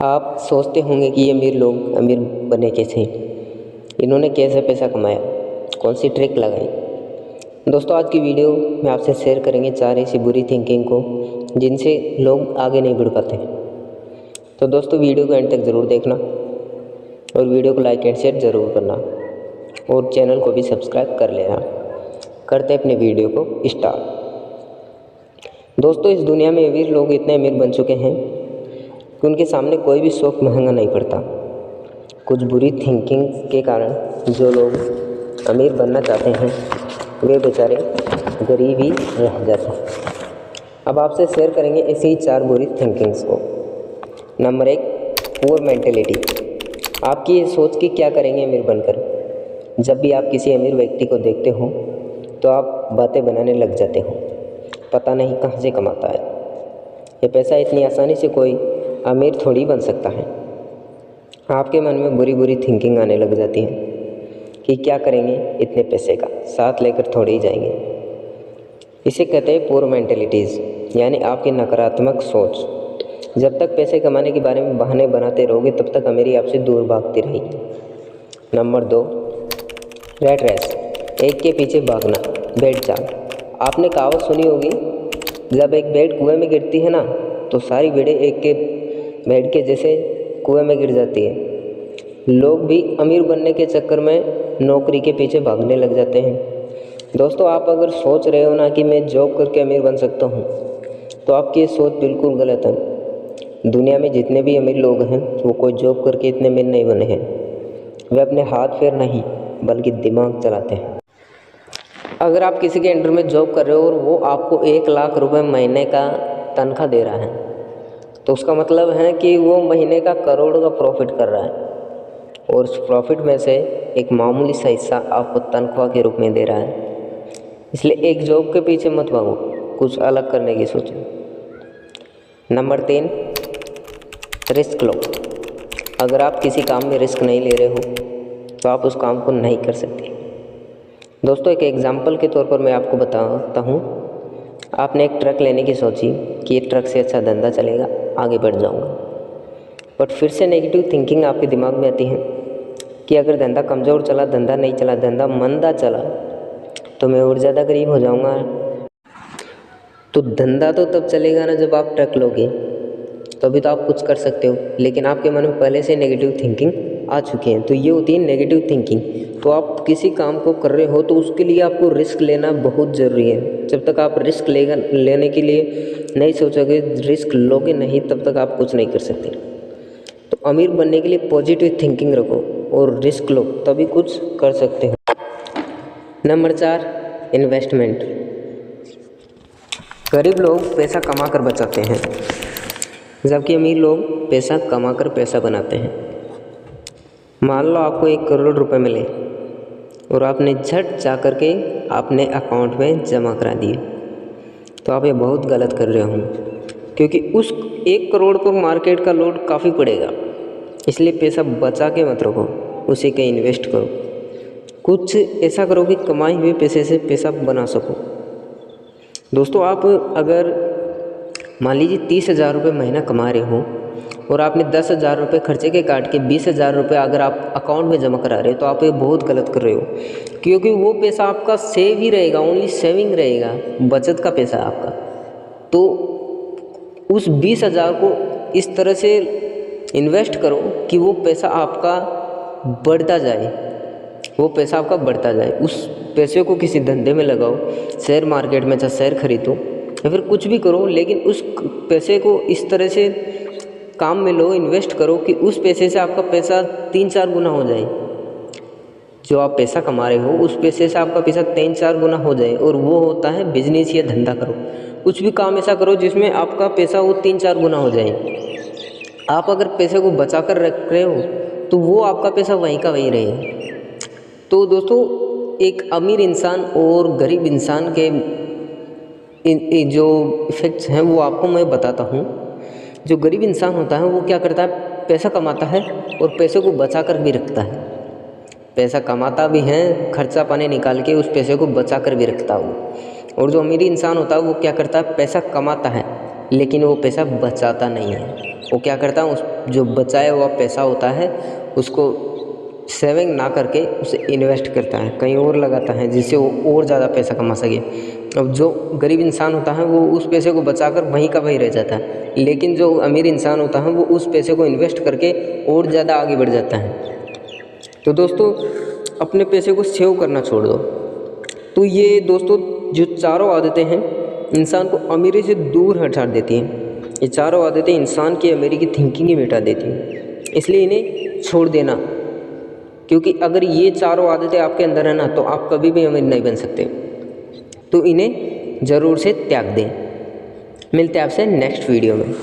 आप सोचते होंगे कि ये अमीर लोग अमीर बने कैसे, इन्होंने कैसे पैसा कमाया, कौन सी ट्रिक लगाई। दोस्तों, आज की वीडियो में आपसे शेयर करेंगे 4 ऐसी बुरी थिंकिंग को जिनसे लोग आगे नहीं बढ़ पाते। तो दोस्तों, वीडियो को एंड तक ज़रूर देखना और वीडियो को लाइक एंड शेयर ज़रूर करना और चैनल को भी सब्सक्राइब कर लेना। करते अपने वीडियो को स्टार्ट। दोस्तों, इस दुनिया में अमीर लोग इतने अमीर बन चुके हैं कि उनके सामने कोई भी शौक महंगा नहीं पड़ता। कुछ बुरी थिंकिंग के कारण जो लोग अमीर बनना चाहते हैं वे बेचारे गरीब ही रह जाते हैं। अब आपसे शेयर करेंगे ऐसी ही 4 बुरी थिंकिंग्स को। Number 1, poor mentality. आपकी ये सोच कि क्या करेंगे अमीर बनकर। जब भी आप किसी अमीर व्यक्ति को देखते हो तो आप बातें बनाने लग जाते हो, पता नहीं कहाँ से कमाता है ये पैसा, इतनी आसानी से कोई अमीर थोड़ी बन सकता है। आपके मन में बुरी बुरी थिंकिंग आने लग जाती है कि क्या करेंगे इतने पैसे का, साथ लेकर थोड़े ही जाएंगे। इसे कहते हैं पुअर मेंटेलिटीज़, यानी आपकी नकारात्मक सोच। जब तक पैसे कमाने के बारे में बहाने बनाते रहोगे तब तक अमीरी आपसे दूर भागती रहेगी। नंबर 2, रैट रेस, एक के पीछे भागना, भेड़ चाल। आपने कहावत सुनी होगी, जब एक भेड़ कुएं में गिरती है ना तो सारी भेड़ें एक के भेड़ के जैसे कुएं में गिर जाती है। लोग भी अमीर बनने के चक्कर में नौकरी के पीछे भागने लग जाते हैं। दोस्तों, आप अगर सोच रहे हो ना कि मैं जॉब करके अमीर बन सकता हूँ तो आपकी ये सोच बिल्कुल गलत है। दुनिया में जितने भी अमीर लोग हैं वो कोई जॉब करके इतने अमीर नहीं बने हैं। वे अपने हाथ पैर नहीं बल्कि दिमाग चलाते हैं। अगर आप किसी के अंडर में जॉब कर रहे हो और वो आपको 1 लाख रुपए महीने का तनख्वाह दे रहा है तो उसका मतलब है कि वो महीने का करोड़ का प्रॉफिट कर रहा है और उस प्रॉफिट में से एक मामूली सा हिस्सा आपको तनख्वाह के रूप में दे रहा है। इसलिए एक जॉब के पीछे मत भागो, कुछ अलग करने की सोचो। नंबर 3, रिस्क लो। अगर आप किसी काम में रिस्क नहीं ले रहे हो तो आप उस काम को नहीं कर सकते। दोस्तों, एक एग्जाम्पल के तौर पर मैं आपको बताता हूँ। आपने एक ट्रक लेने की सोची कि ये ट्रक से अच्छा धंधा चलेगा, आगे बढ़ जाऊंगा। बट फिर से नेगेटिव थिंकिंग आपके दिमाग में आती है कि अगर धंधा कमज़ोर चला, धंधा नहीं चला, धंधा मंदा चला तो मैं और ज़्यादा गरीब हो जाऊंगा। तो धंधा तो तब चलेगा ना जब आप ट्रक लोगे, तभी तो आप कुछ कर सकते हो। लेकिन आपके मन में पहले से नेगेटिव थिंकिंग आ चुकी है, तो ये होती है नेगेटिव थिंकिंग। तो आप किसी काम को कर रहे हो तो उसके लिए आपको रिस्क लेना बहुत ज़रूरी है। जब तक आप रिस्क लेने के लिए नहीं सोचोगे, रिस्क लोगे नहीं, तब तक आप कुछ नहीं कर सकते। तो अमीर बनने के लिए पॉजिटिव थिंकिंग रखो और रिस्क लो, तभी कुछ कर सकते हो। Number 4, investment. गरीब लोग पैसा कमा कर बचाते हैं जबकि अमीर लोग पैसा कमा कर पैसा बनाते हैं। मान लो आपको 1 करोड़ रुपए मिले और आपने झट जा कर के अपने अकाउंट में जमा करा दिए, तो आप ये बहुत गलत कर रहे हो, क्योंकि उस 1 करोड़ पर मार्केट का लोड काफ़ी पड़ेगा। इसलिए पैसा बचा के मत रखो, उसे कहीं इन्वेस्ट करो। कुछ ऐसा करो कि कमाए हुए पैसे से पैसा बना सको। दोस्तों, आप अगर मान लीजिए 30,000 रुपये महीना कमा रहे हो और आपने 10,000 रुपये खर्चे के काट के 20,000 रुपये अगर आप अकाउंट में जमा करा रहे हो तो आप ये बहुत गलत कर रहे हो, क्योंकि वो पैसा आपका सेव ही रहेगा, ओनली सेविंग रहेगा, बचत का पैसा आपका। तो उस 20,000 को इस तरह से इन्वेस्ट करो कि वो पैसा आपका बढ़ता जाए, वो पैसा आपका बढ़ता जाए। उस पैसे को किसी धंधे में लगाओ, शेयर मार्केट में चाहे शेयर खरीदो या फिर कुछ भी करो, लेकिन उस पैसे को इस तरह से काम में लो, इन्वेस्ट करो कि उस पैसे से आपका पैसा 3-4 गुना हो जाए। जो आप पैसा कमा रहे हो उस पैसे से आपका पैसा 3-4 गुना हो जाए, और वो होता है बिजनेस या धंधा करो। कुछ भी काम ऐसा करो जिसमें आपका पैसा वो 3-4 गुना हो जाए। आप अगर पैसे को बचा कर रख रहे हो तो वो आपका पैसा वहीं का वहीं रहे। तो दोस्तों, एक अमीर इंसान और गरीब इंसान के जो इफ़ेक्ट्स हैं वो आपको मैं बताता हूँ। जो गरीब इंसान होता है वो क्या करता है, पैसा कमाता है और पैसे को बचा कर भी रखता है। पैसा कमाता भी है, खर्चा पानी निकाल के उस पैसे को बचा कर भी रखता है। और जो अमीर इंसान होता है वो क्या करता है, पैसा कमाता है लेकिन वो पैसा बचाता नहीं है वो क्या करता है, उस जो बचाया हुआ पैसा होता है उसको सेविंग ना करके उसे इन्वेस्ट करता है, कहीं और लगाता है, जिससे वो और ज़्यादा पैसा कमा सके। अब जो गरीब इंसान होता है वो उस पैसे को बचाकर वहीं का वहीं रह जाता है, लेकिन जो अमीर इंसान होता है वो उस पैसे को इन्वेस्ट करके और ज़्यादा आगे बढ़ जाता है। तो दोस्तों अपने पैसे को सेव करना छोड़ दो। तो ये दोस्तों जो चारों आदतें हैं इंसान को अमीरी से दूर हटा देती हैं। ये चारों आदतें इंसान की अमीरी की थिंकिंग ही मिटा देती हैं, इसलिए इन्हें छोड़ देना। क्योंकि अगर ये चारों आदतें आपके अंदर है ना तो आप कभी भी अमीर नहीं बन सकते। तो इन्हें ज़रूर से त्याग दें। मिलते हैं आपसे नेक्स्ट वीडियो में।